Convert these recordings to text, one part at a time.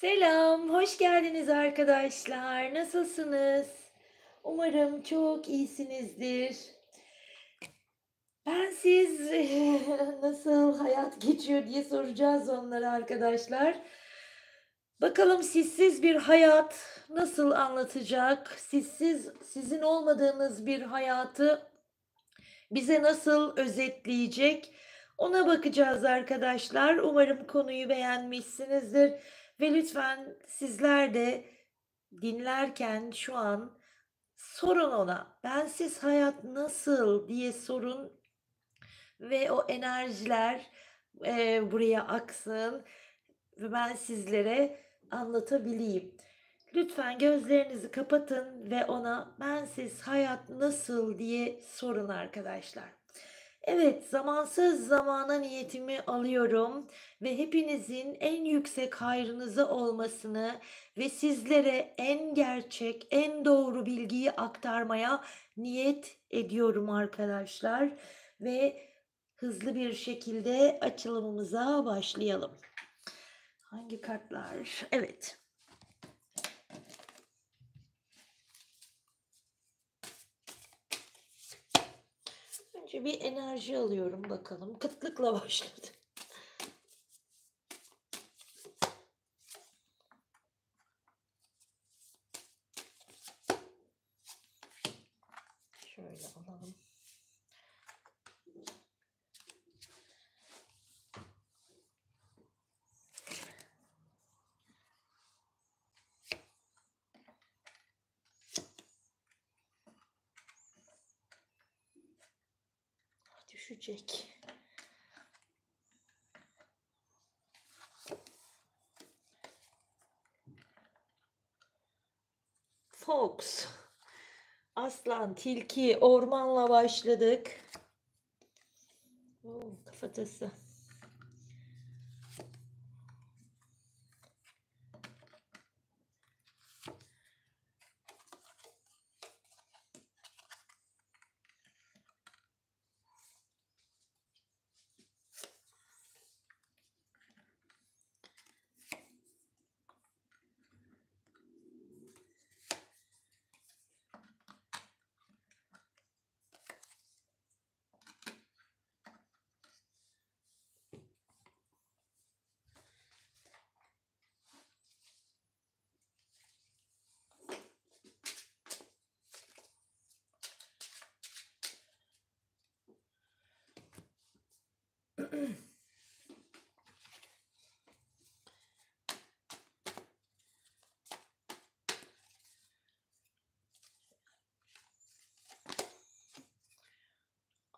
Selam, hoş geldiniz arkadaşlar. Nasılsınız? Umarım çok iyisinizdir. Ben siz nasıl hayat geçiyor diye soracağız onlara arkadaşlar. Bakalım sizsiz bir hayat nasıl anlatacak? Sizin olmadığınız bir hayatı bize nasıl özetleyecek? Ona bakacağız arkadaşlar. Umarım konuyu beğenmişsinizdir ve lütfen sizler de dinlerken şu an sorun ona. "Bensiz hayat nasıl?" diye sorun ve o enerjiler, buraya aksın ve ben sizlere anlatabileyim. Lütfen gözlerinizi kapatın ve ona "Bensiz hayat nasıl?" diye sorun arkadaşlar. Evet, zamansız zamana niyetimi alıyorum ve hepinizin en yüksek hayrınıza olmasını ve sizlere en gerçek, en doğru bilgiyi aktarmaya niyet ediyorum arkadaşlar ve hızlı bir şekilde açılımımıza başlayalım. Hangi kartlar? Evet. Önce bir enerji alıyorum bakalım. Kıtlıkla başladı. Şöyle alalım. Düşecek. Fox. Aslan, tilki, ormanla başladık. Oo, kafatası.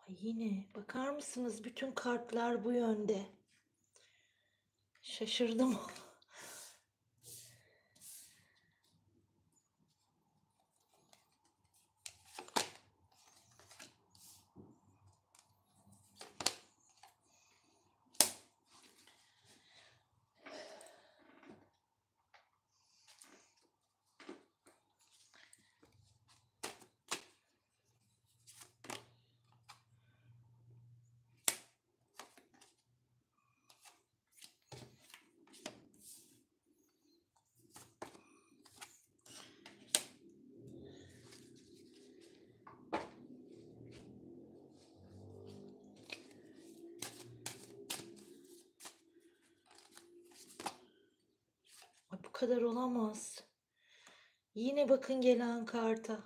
Ay yine bakar mısınız? Bütün kartlar bu yönde. Şaşırdım. Ay, bu kadar olamaz. Yine bakın gelen karta.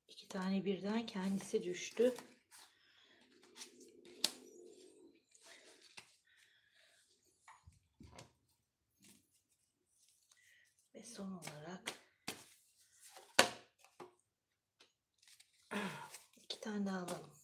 İki tane birden kendisi düştü. Ve son olarak iki tane daha alalım.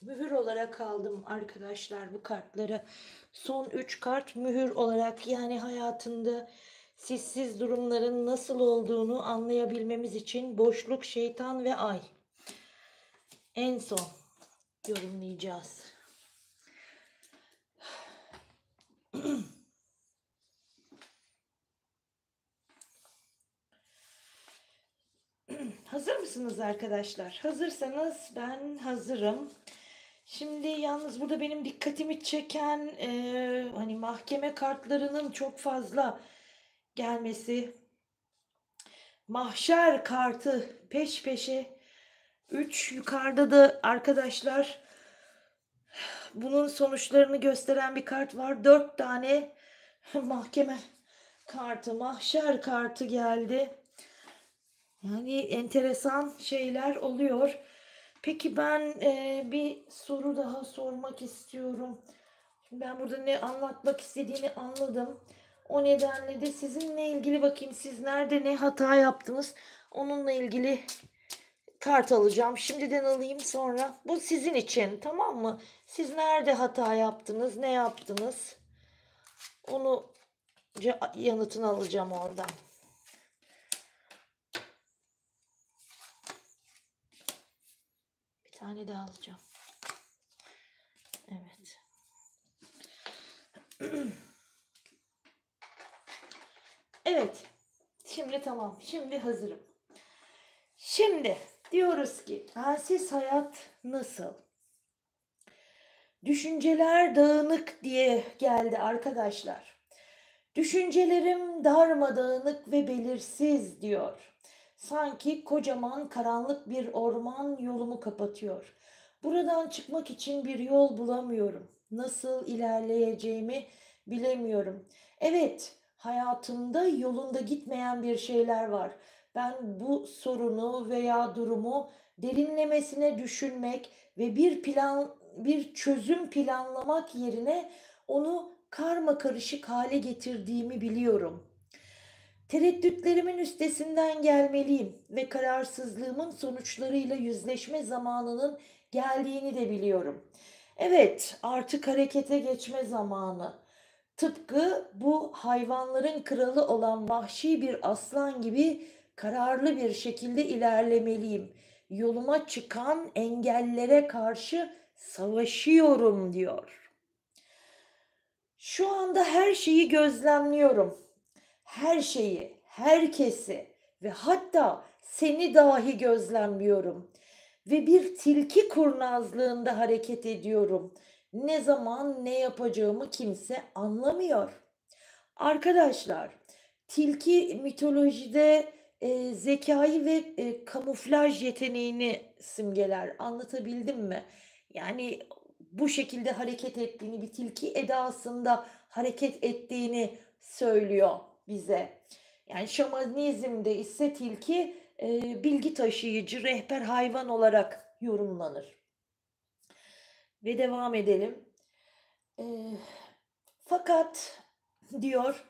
Mühür olarak aldım arkadaşlar bu kartları. Son 3 kart mühür olarak, yani hayatında sizsiz durumların nasıl olduğunu anlayabilmemiz için boşluk, şeytan ve ay. En son yorumlayacağız. Hazır mısınız arkadaşlar? Hazırsanız ben hazırım. Şimdi yalnız burada benim dikkatimi çeken hani mahkeme kartlarının çok fazla gelmesi. Mahşer kartı peş peşe 3, yukarıda da arkadaşlar bunun sonuçlarını gösteren bir kart var. 4 tane mahkeme kartı, mahşer kartı geldi. Yani enteresan şeyler oluyor. Peki ben bir soru daha sormak istiyorum. Şimdi ben burada ne anlatmak istediğini anladım. O nedenle de sizinle ilgili bakayım, siz nerede ne hata yaptınız. Onunla ilgili kart alacağım. Şimdiden alayım, sonra. Bu sizin için, tamam mı? Siz nerede hata yaptınız, ne yaptınız? Onu yanıtını alacağım oradan. Bir tane daha alacağım. Evet. Evet. Şimdi tamam. Şimdi hazırım. Şimdi diyoruz ki bensiz hayat nasıl? Düşünceler dağınık diye geldi arkadaşlar. Düşüncelerim darmadağınık ve belirsiz diyor. Sanki kocaman karanlık bir orman yolumu kapatıyor. Buradan çıkmak için bir yol bulamıyorum. Nasıl ilerleyeceğimi bilemiyorum. Evet, hayatımda yolunda gitmeyen bir şeyler var. Ben bu sorunu veya durumu derinlemesine düşünmek ve bir çözüm planlamak yerine onu karma karışık hale getirdiğimi biliyorum. Tereddütlerimin üstesinden gelmeliyim ve kararsızlığımın sonuçlarıyla yüzleşme zamanının geldiğini de biliyorum. Evet, artık harekete geçme zamanı. Tıpkı bu hayvanların kralı olan vahşi bir aslan gibi kararlı bir şekilde ilerlemeliyim. Yoluma çıkan engellere karşı savaşıyorum diyor. Şu anda her şeyi gözlemliyorum. Her şeyi, herkesi ve hatta seni dahi gözlemliyorum. Ve bir tilki kurnazlığında hareket ediyorum. Ne zaman ne yapacağımı kimse anlamıyor. Arkadaşlar, tilki mitolojide zekayı ve kamuflaj yeteneğini simgeler. Anlatabildim mi? Yani bu şekilde hareket ettiğini, bir tilki edasında hareket ettiğini söylüyor bize. Yani şamanizmde ise tilki bilgi taşıyıcı, rehber hayvan olarak yorumlanır. Ve devam edelim. E, Fakat diyor,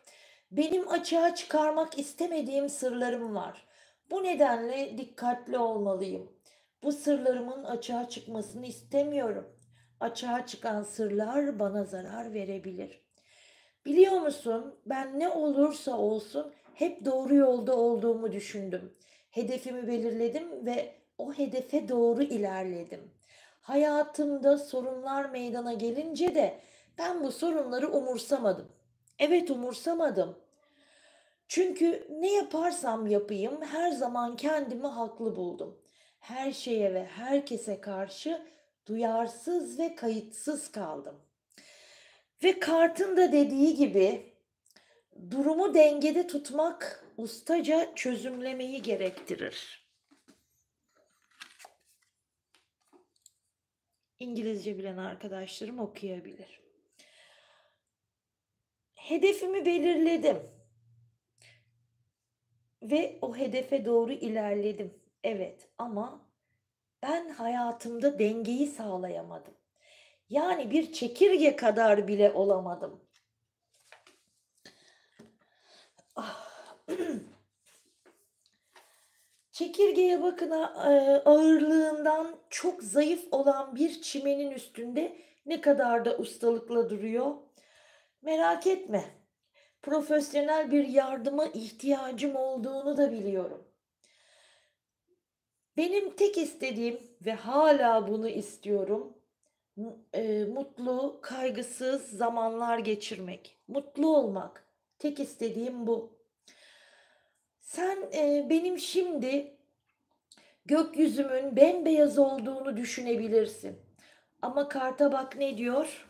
benim açığa çıkarmak istemediğim sırlarım var. Bu nedenle dikkatli olmalıyım. Bu sırlarımın açığa çıkmasını istemiyorum. Açığa çıkan sırlar bana zarar verebilir. Biliyor musun, ben ne olursa olsun hep doğru yolda olduğumu düşündüm. Hedefimi belirledim ve o hedefe doğru ilerledim. Hayatımda sorunlar meydana gelince de ben bu sorunları umursamadım. Evet, umursamadım. Çünkü ne yaparsam yapayım her zaman kendimi haklı buldum. Her şeye ve herkese karşı duyarsız ve kayıtsız kaldım. Ve kartın da dediği gibi durumu dengede tutmak ustaca çözümlemeyi gerektirir. İngilizce bilen arkadaşlarım okuyabilir. Hedefimi belirledim ve o hedefe doğru ilerledim. Evet, ama ben hayatımda dengeyi sağlayamadım. Yani bir çekirge kadar bile olamadım. Ah. Çekirgeye bakın, ağırlığından çok zayıf olan bir çimenin üstünde ne kadar da ustalıkla duruyor. Merak etme. Profesyonel bir yardıma ihtiyacım olduğunu da biliyorum. Benim tek istediğim ve hala bunu istiyorum, mutlu, kaygısız zamanlar geçirmek. Mutlu olmak. Tek istediğim bu. Sen benim şimdi Gökyüzümün bembeyaz olduğunu düşünebilirsin. Ama karta bak ne diyor?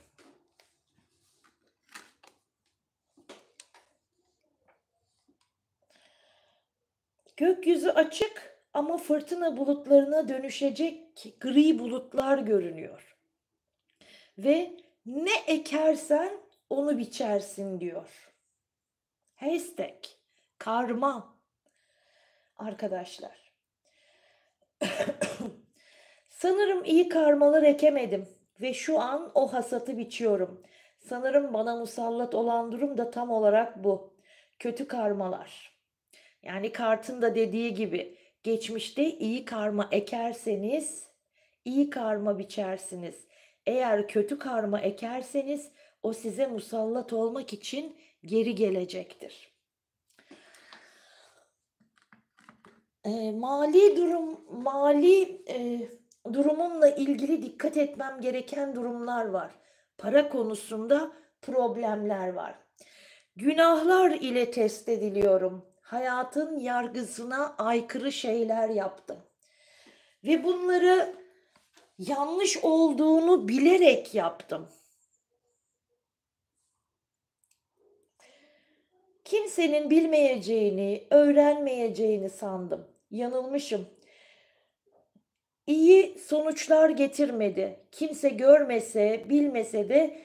Gökyüzü açık ama fırtına bulutlarına dönüşecek gri bulutlar görünüyor. Ve ne ekersen onu biçersin diyor. Hashtag karma arkadaşlar. Sanırım iyi karmalar ekemedim ve şu an o hasatı biçiyorum. Sanırım bana musallat olan durum da tam olarak bu. Kötü karmalar. Yani kartın da dediği gibi geçmişte iyi karma ekerseniz iyi karma biçersiniz. Eğer kötü karma ekerseniz o size musallat olmak için geri gelecektir. Mali durumumla ilgili dikkat etmem gereken durumlar var. Para konusunda problemler var. Günahlar ile test ediliyorum. Hayatın yargısına aykırı şeyler yaptım. Ve bunları yanlış olduğunu bilerek yaptım. Kimsenin bilmeyeceğini, öğrenmeyeceğini sandım. Yanılmışım. İyi sonuçlar getirmedi. Kimse görmese, bilmese de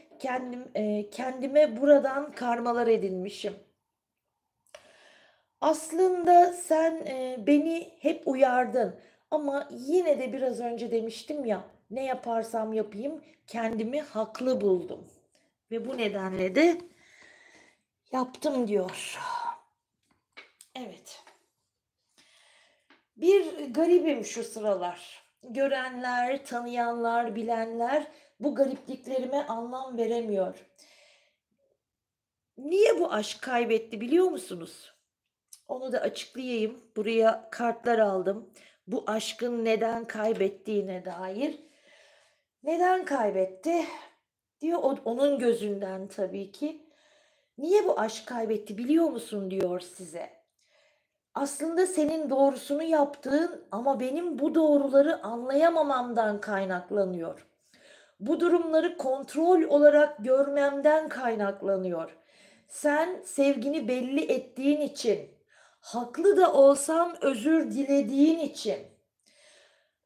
kendime buradan karmalar edinmişim. Aslında sen beni hep uyardın ama yine de biraz önce demiştim ya, ne yaparsam yapayım kendimi haklı buldum. Ve bu nedenle de yaptım diyor. Evet. Bir garibim şu sıralar. Görenler, tanıyanlar, bilenler bu garipliklerime anlam veremiyor. Niye bu aşk kaybetti biliyor musunuz? Onu da açıklayayım. Buraya kartlar aldım. Bu aşkın neden kaybettiğine dair. Neden kaybetti? Diyor onun gözünden tabii ki. Niye bu aşk kaybetti biliyor musun diyor size. Aslında senin doğrusunu yaptığın ama benim bu doğruları anlayamamamdan kaynaklanıyor. Bu durumları kontrol olarak görmemden kaynaklanıyor. Sen sevgini belli ettiğin için, haklı da olsan özür dilediğin için,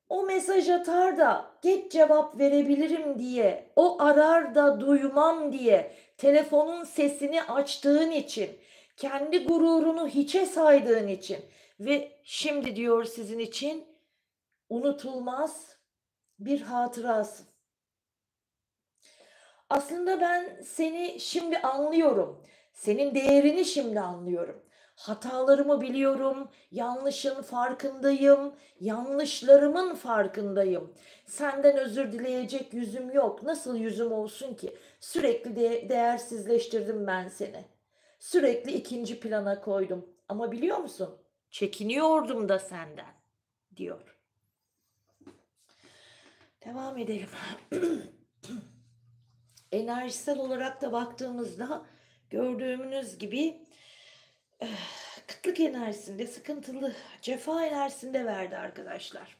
o mesaj atar da geç cevap verebilirim diye, o arar da duymam diye telefonun sesini açtığın için, kendi gururunu hiçe saydığın için ve şimdi diyor sizin için unutulmaz bir hatırasın. Aslında ben seni şimdi anlıyorum. Senin değerini şimdi anlıyorum. Hatalarımı biliyorum, yanlışın farkındayım, yanlışlarımın farkındayım. Senden özür dileyecek yüzüm yok. Nasıl yüzüm olsun ki? Sürekli değersizleştirdim ben seni. Sürekli ikinci plana koydum. Ama biliyor musun? Çekiniyordum da senden, diyor. Devam edelim. Enerjisel olarak da baktığımızda gördüğümüz gibi kıtlık enerjisinde, sıkıntılı, cefa enerjisinde verdi arkadaşlar.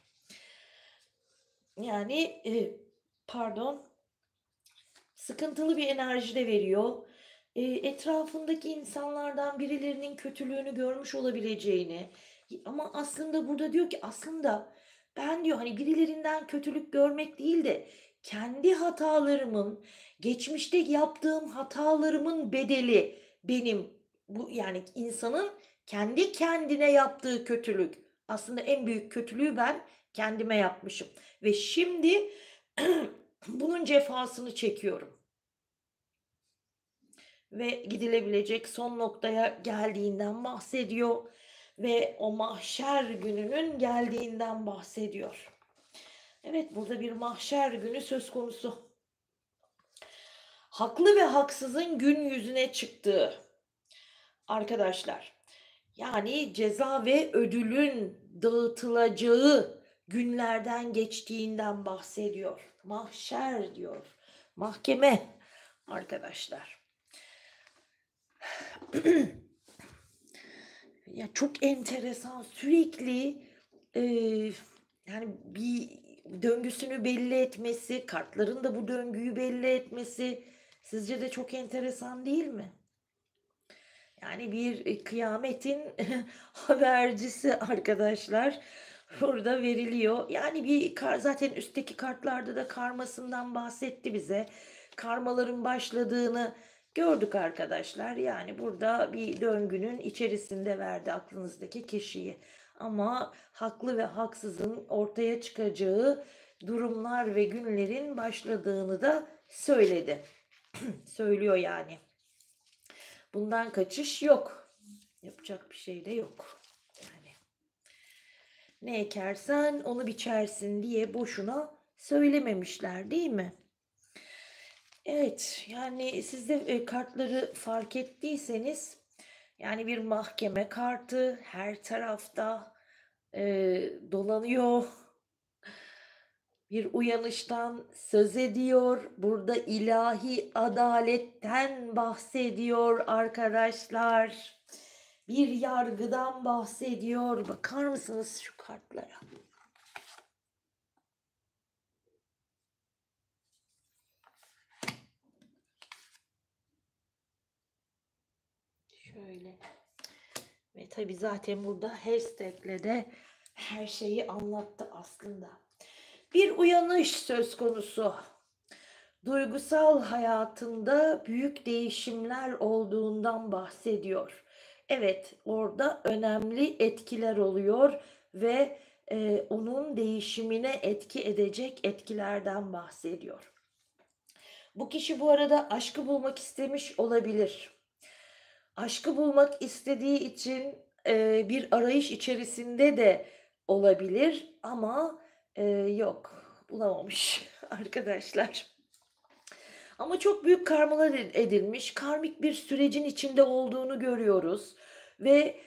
Yani pardon, sıkıntılı bir enerji de veriyor. Etrafındaki insanlardan birilerinin kötülüğünü görmüş olabileceğini ama aslında burada diyor ki aslında ben diyor hani birilerinden kötülük görmek değil de kendi hatalarımın, geçmişte yaptığım hatalarımın bedeli benim bu yani insanın kendi kendine yaptığı kötülük. Aslında en büyük kötülüğü ben kendime yapmışım ve şimdi bunun cefasını çekiyorum ve gidilebilecek son noktaya geldiğinden bahsediyor ve o mahşer gününün geldiğinden bahsediyor. Evet, burada bir mahşer günü söz konusu. Haklı ve haksızın gün yüzüne çıktığı arkadaşlar. Yani ceza ve ödülün dağıtılacağı günlerden geçtiğinden bahsediyor. Mahşer diyor. Mahkeme arkadaşlar. Ya çok enteresan sürekli Yani bir döngüsünü belli etmesi, kartların da bu döngüyü belli etmesi sizce de çok enteresan değil mi? Yani bir kıyametin habercisi arkadaşlar burada veriliyor. Yani bir zaten üstteki kartlarda da karmasından bahsetti bize. Karmaların başladığını gördük arkadaşlar. Yani burada bir döngünün içerisinde verdi aklınızdaki kişiyi. Ama haklı ve haksızın ortaya çıkacağı durumlar ve günlerin başladığını da söyledi. Söylüyor yani. Bundan kaçış yok. Yapacak bir şey de yok. Yani ne ekersen onu biçersin diye boşuna söylememişler değil mi? Evet, yani siz de kartları fark ettiyseniz yani bir mahkeme kartı her tarafta e, dolanıyor. Bir uyanıştan söz ediyor. Burada ilahi adaletten bahsediyor arkadaşlar. Bir yargıdan bahsediyor. Bakar mısınız şu kartlara? Şöyle. Ve tabii zaten burada hashtag'le de her şeyi anlattı aslında. Bir uyanış söz konusu. Duygusal hayatında büyük değişimler olduğundan bahsediyor. Evet, orada önemli etkiler oluyor ve onun değişimine etki edecek etkilerden bahsediyor. Bu kişi bu arada aşkı bulmak istemiş olabilir. Aşkı bulmak istediği için bir arayış içerisinde de olabilir ama yok, bulamamış arkadaşlar. Ama çok büyük karmalar edilmiş, karmik bir sürecin içinde olduğunu görüyoruz ve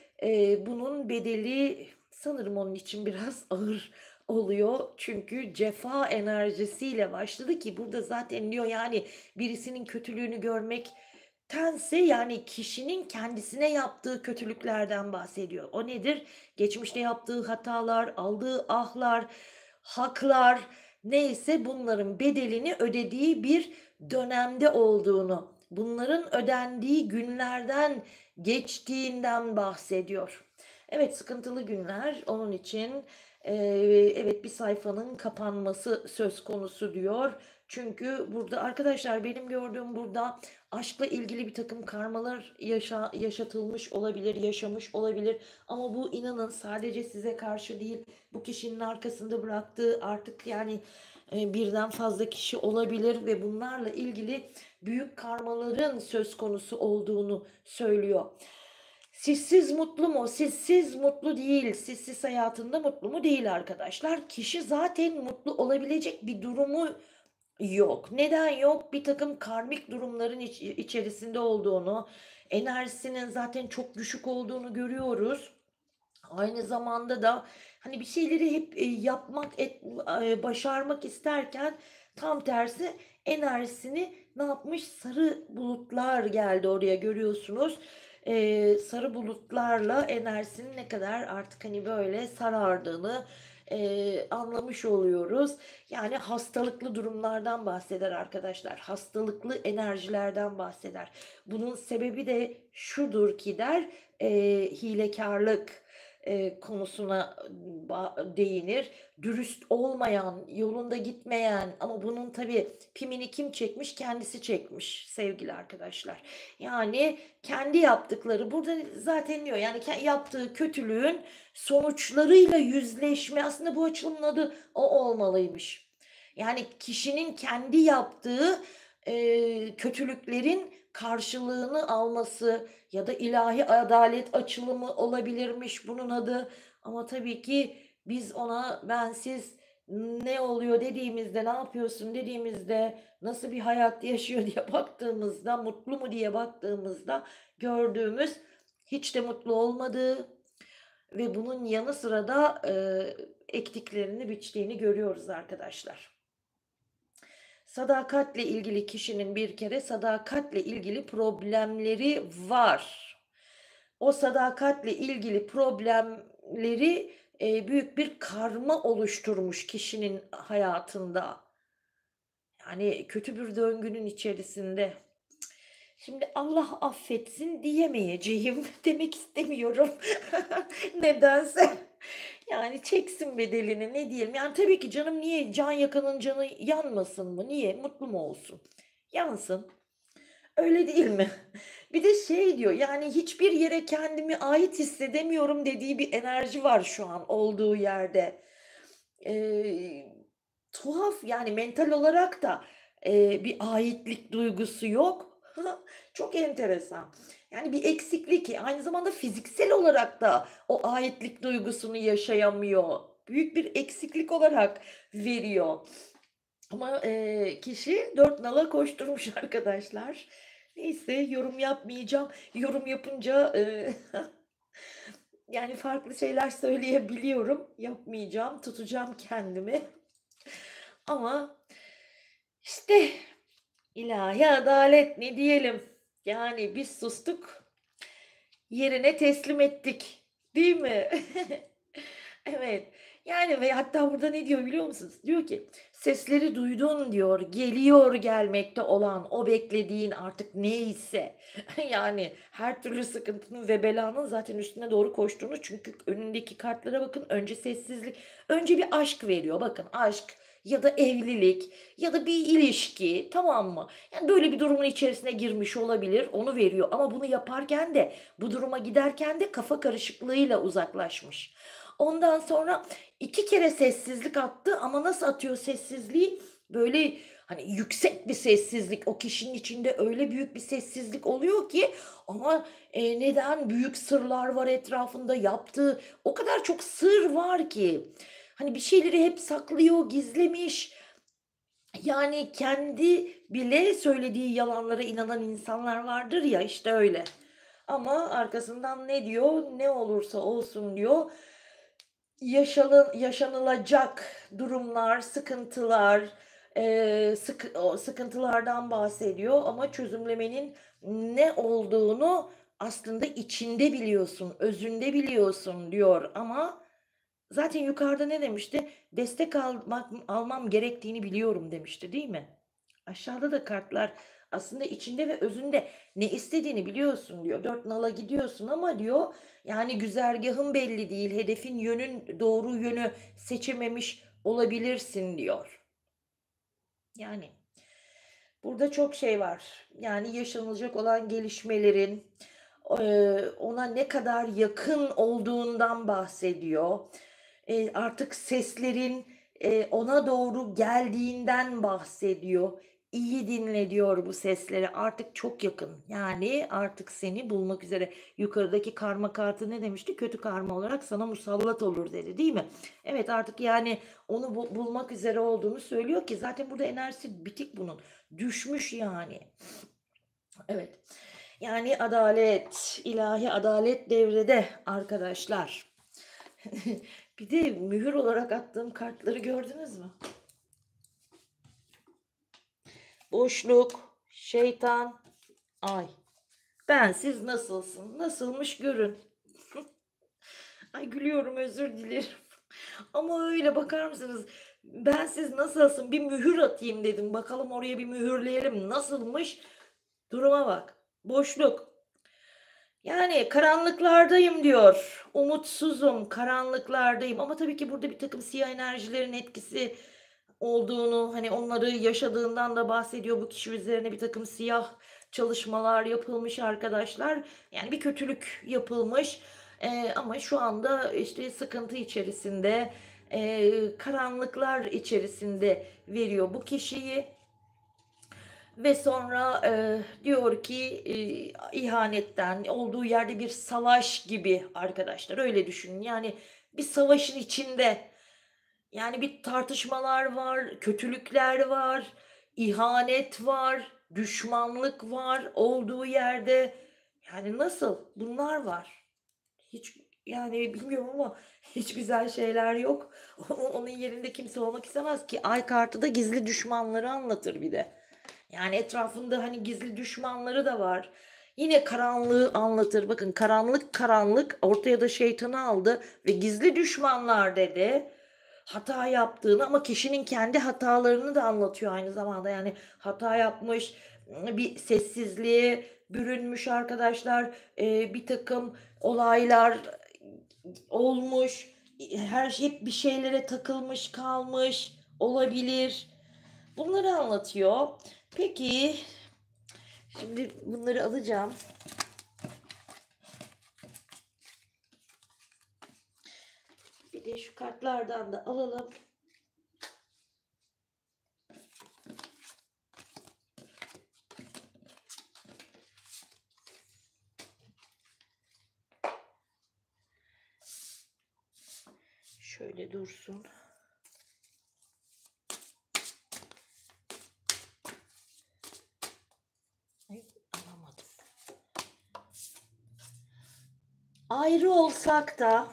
bunun bedeli sanırım onun için biraz ağır oluyor. Çünkü cefa enerjisiyle başladı ki burada zaten diyor yani birisinin kötülüğünü görmektense yani kişinin kendisine yaptığı kötülüklerden bahsediyor. O nedir? Geçmişte yaptığı hatalar, aldığı ahlar, haklar neyse bunların bedelini ödediği bir dönemde olduğunu, bunların ödendiği günlerden geçtiğinden bahsediyor. Evet, sıkıntılı günler onun için. Evet, bir sayfanın kapanması söz konusu diyor. Çünkü burada arkadaşlar benim gördüğüm burada aşkla ilgili bir takım karmalar yaşatılmış olabilir, yaşamış olabilir. Ama bu inanın sadece size karşı değil, bu kişinin arkasında bıraktığı artık yani birden fazla kişi olabilir ve bunlarla ilgili büyük karmaların söz konusu olduğunu söylüyor. Sizsiz mutlu mu? Sizsiz mutlu değil. Sizsiz hayatında mutlu mu? Değil arkadaşlar. Kişi zaten mutlu olabilecek bir durumu yok. Neden yok? Bir takım karmik durumların içerisinde olduğunu, enerjisinin zaten çok düşük olduğunu görüyoruz. Aynı zamanda da hani bir şeyleri hep başarmak isterken tam tersi enerjisini ne yapmış? Sarı bulutlar geldi oraya görüyorsunuz. Sarı bulutlarla enerjisinin ne kadar artık hani böyle sarardığını anlamış oluyoruz. Yani hastalıklı durumlardan bahseder arkadaşlar. Hastalıklı enerjilerden bahseder. Bunun sebebi de şudur ki der hilekarlık konusuna değinir. Dürüst olmayan, yolunda gitmeyen ama bunun tabii pimini kim çekmiş? Kendisi çekmiş sevgili arkadaşlar. Yani kendi yaptıkları burada zaten diyor yani yaptığı kötülüğün sonuçlarıyla yüzleşme aslında bu açılımın adı o olmalıymış. Yani kişinin kendi yaptığı kötülüklerin karşılığını alması ya da ilahi adalet açılımı olabilirmiş bunun adı. Ama tabii ki biz ona bensiz ne oluyor dediğimizde, ne yapıyorsun dediğimizde, nasıl bir hayat yaşıyor diye baktığımızda, mutlu mu diye baktığımızda gördüğümüz hiç de mutlu olmadığı ve bunun yanı sıra da ektiklerini, biçtiğini görüyoruz arkadaşlar. Sadakatle ilgili kişinin bir kere sadakatle ilgili problemleri var. O sadakatle ilgili problemleri büyük bir karma oluşturmuş kişinin hayatında. Yani kötü bir döngünün içerisinde. Şimdi Allah affetsin diyemeyeceğim, demek istemiyorum. Nedense. Yani çeksin bedelini, ne diyelim. Yani tabii ki canım, niye can yakanın canı yanmasın mı? Niye? Mutlu mu olsun? Yansın. Öyle değil mi? Bir de şey diyor, yani hiçbir yere kendimi ait hissedemiyorum dediği bir enerji var şu an olduğu yerde. Eee, Tuhaf, yani mental olarak da, bir aitlik duygusu yok. Çok enteresan. Yani bir eksiklik, aynı zamanda fiziksel olarak da o aitlik duygusunu yaşayamıyor. Büyük bir eksiklik olarak veriyor. Ama, kişi dört nala koşturmuş arkadaşlar. Neyse, yorum yapmayacağım. Yorum yapınca, yani farklı şeyler söyleyebiliyorum. Yapmayacağım, tutacağım kendimi. Ama işte ilahi adalet, ne diyelim? Yani biz sustuk, yerine teslim ettik, değil mi? Evet. Yani ve hatta burada ne diyor biliyor musunuz? Diyor ki, "Sesleri duydun." diyor, "Geliyor gelmekte olan o beklediğin artık neyse." Yani her türlü sıkıntının ve belanın zaten üstüne doğru koştuğunu, çünkü önündeki kartlara bakın. Önce sessizlik, önce bir aşk veriyor. Bakın, aşk ya da evlilik ya da bir ilişki, tamam mı? Yani böyle bir durumun içerisine girmiş olabilir, onu veriyor ama bunu yaparken de, bu duruma giderken de kafa karışıklığıyla uzaklaşmış. Ondan sonra 2 kere sessizlik attı ama nasıl atıyor sessizliği? Böyle, hani, yüksek bir sessizlik. O kişinin içinde öyle büyük bir sessizlik oluyor ki, ama, neden? Büyük sırlar var etrafında. Yaptığı o kadar çok sır var ki. Hani, bir şeyleri hep saklıyor, gizlemiş. Yani kendi bile söylediği yalanlara inanan insanlar vardır ya, işte öyle. Ama arkasından ne diyor? "Ne olursa olsun." diyor, yaşanılacak durumlar, sıkıntılar, o sıkıntılardan bahsediyor ama çözümlemenin ne olduğunu aslında içinde biliyorsun, özünde biliyorsun diyor, ama zaten yukarıda ne demişti? "Destek almam gerektiğini biliyorum." demişti, değil mi? Aşağıda da kartlar aslında içinde ve özünde ne istediğini biliyorsun diyor. Dört nala gidiyorsun ama diyor, yani güzergahın belli değil, hedefin doğru yönü seçememiş olabilirsin diyor. Yani burada çok şey var. Yani yaşanılacak olan gelişmelerin, ona ne kadar yakın olduğundan bahsediyor. Artık seslerin, ona doğru geldiğinden bahsediyor. "İyi dinle." diyor bu sesleri. Artık çok yakın. Yani artık seni bulmak üzere. Yukarıdaki karma kartı ne demişti? "Kötü karma olarak sana musallat olur." dedi, değil mi? Evet, artık yani onu bulmak üzere olduğunu söylüyor ki zaten burada enerjisi bitik bunun. Düşmüş yani. Evet. Yani adalet, ilahi adalet devrede arkadaşlar. Bir de mühür olarak attığım kartları gördünüz mü? Boşluk, şeytan, ay. Bensiz nasılsın? Nasılmış görün. Ay, gülüyorum, özür dilerim. Ama öyle, bakar mısınız? Bensiz nasılsın? Bir mühür atayım dedim. Bakalım, oraya bir mühürleyelim. Nasılmış? Duruma bak. Boşluk. Yani karanlıklardayım diyor. Umutsuzum, karanlıklardayım, ama tabii ki burada bir takım siyah enerjilerin etkisi olduğunu, hani, onları yaşadığından da bahsediyor. Bu kişi üzerine bir takım siyah çalışmalar yapılmış arkadaşlar. Yani bir kötülük yapılmış, ama şu anda, işte, sıkıntı içerisinde, karanlıklar içerisinde veriyor bu kişiyi. Ve sonra, diyor ki, ihanetten, olduğu yerde bir savaş gibi arkadaşlar, öyle düşünün. Yani bir savaşın içinde, yani bir tartışmalar var, kötülükler var, ihanet var, düşmanlık var olduğu yerde. Yani nasıl? Bunlar var. Hiç, yani bilmiyorum ama hiç güzel şeyler yok. Onun yerinde kimse olmak istemez ki. Ay kartı da gizli düşmanları anlatır bir de. Yani etrafında, hani, gizli düşmanları da var. Yine karanlığı anlatır. Bakın karanlık karanlık ortaya da şeytanı aldı ve gizli düşmanlar dedi. Hata yaptığını ama kişinin kendi hatalarını da anlatıyor aynı zamanda. Yani hata yapmış, bir sessizliğe bürünmüş arkadaşlar. Bir takım olaylar olmuş. Her şey hep bir şeylere takılmış kalmış olabilir. Bunları anlatıyor. Peki şimdi bunları alacağım. Bir de şu kartlardan da alalım. Şöyle dursun. Ay, alamadım. Ayrı olsak da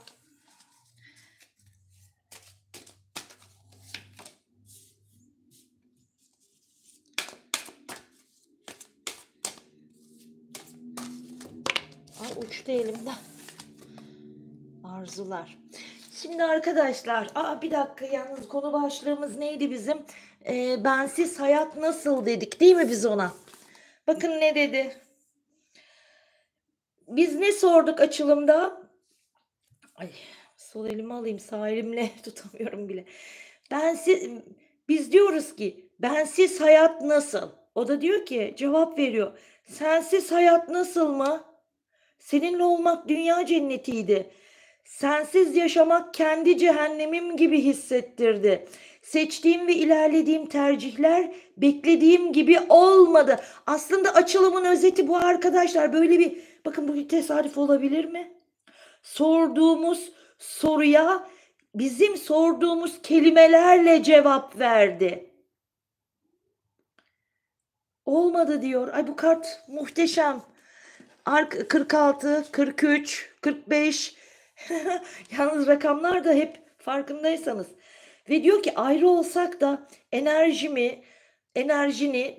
uçtu elimden. Arzular. Şimdi arkadaşlar, bir dakika yalnız konu başlığımız neydi bizim? Bensiz hayat nasıl dedik değil mi biz ona? Bakın ne dedi? Biz ne sorduk açılımda? Ay, sol elimi alayım, sağ elimle tutamıyorum bile. Bensiz, biz diyoruz ki bensiz hayat nasıl? O da diyor ki cevap veriyor. Sensiz hayat nasıl mı? Seninle olmak dünya cennetiydi. Sensiz yaşamak kendi cehennemim gibi hissettirdi. Seçtiğim ve ilerlediğim tercihler beklediğim gibi olmadı. Aslında açılımın özeti bu arkadaşlar. Böyle bir bakın, bu bir tesadüf olabilir mi? Sorduğumuz soruya bizim sorduğumuz kelimelerle cevap verdi. Olmadı diyor. Ay bu kart muhteşem. 46, 43, 45. Yalnız rakamlar da hep farkındaysanız. Ve diyor ki ayrı olsak da enerjini,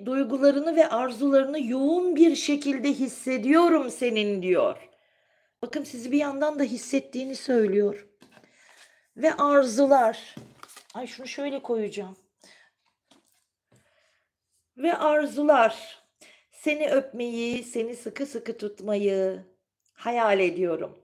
duygularını ve arzularını yoğun bir şekilde hissediyorum senin diyor. Bakın sizi bir yandan da hissettiğini söylüyor. Ve arzular. Ay şunu şöyle koyacağım. Ve arzular. Seni öpmeyi, seni sıkı sıkı tutmayı hayal ediyorum.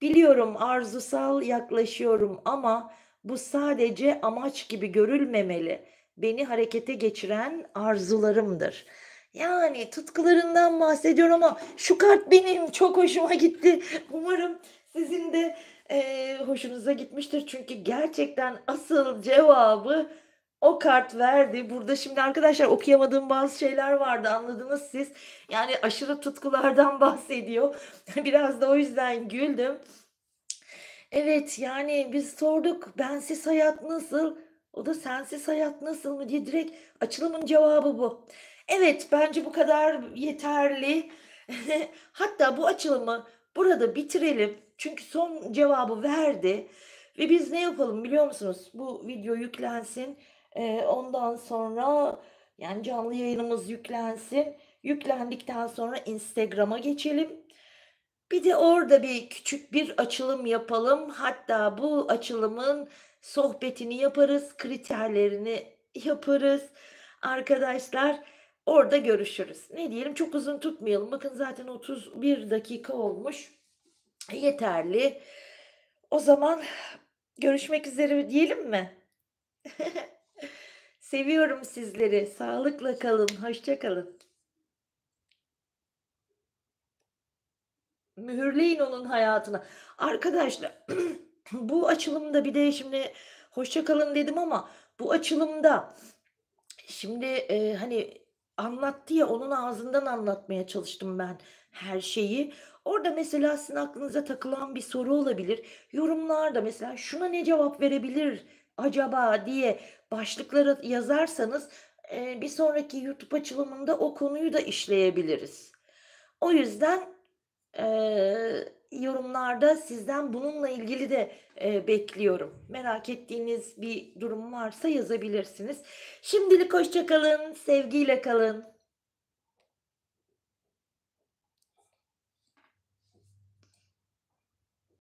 Biliyorum arzusal yaklaşıyorum ama bu sadece amaç gibi görülmemeli. Beni harekete geçiren arzularımdır. Yani tutkularından bahsediyorum ama şu kart benim çok hoşuma gitti. Umarım sizin de hoşunuza gitmiştir. Çünkü gerçekten asıl cevabı o kart verdi. Burada şimdi arkadaşlar okuyamadığım bazı şeyler vardı, anladınız siz. Yani aşırı tutkulardan bahsediyor. Biraz da o yüzden güldüm. Evet, yani biz sorduk bensiz hayat nasıl? O da sensiz hayat nasıl mı diye direkt açılımın cevabı bu. Evet, bence bu kadar yeterli. Hatta bu açılımı burada bitirelim. Çünkü son cevabı verdi. Ve biz ne yapalım biliyor musunuz? Bu video yüklensin. Ondan sonra yani canlı yayınımız yüklensin. Yüklendikten sonra Instagram'a geçelim. Bir de orada bir küçük bir açılım yapalım. Hatta bu açılımın sohbetini yaparız, kriterlerini yaparız. Arkadaşlar orada görüşürüz. Ne diyelim, çok uzun tutmayalım. Bakın zaten 31 dakika olmuş. Yeterli. O zaman görüşmek üzere diyelim mi? Seviyorum sizleri. Sağlıkla kalın. Hoşça kalın. Mühürleyin onun hayatına. Arkadaşlar bu açılımda bir de şimdi hoşça kalın dedim ama bu açılımda şimdi hani anlattı ya, onun ağzından anlatmaya çalıştım ben her şeyi. Orada mesela sizin aklınıza takılan bir soru olabilir. Yorumlarda mesela şuna ne cevap verebilir acaba diye başlıklara yazarsanız bir sonraki YouTube açılımında o konuyu da işleyebiliriz. O yüzden yorumlarda sizden bununla ilgili de bekliyorum. Merak ettiğiniz bir durum varsa yazabilirsiniz. Şimdilik hoşça kalın, sevgiyle kalın.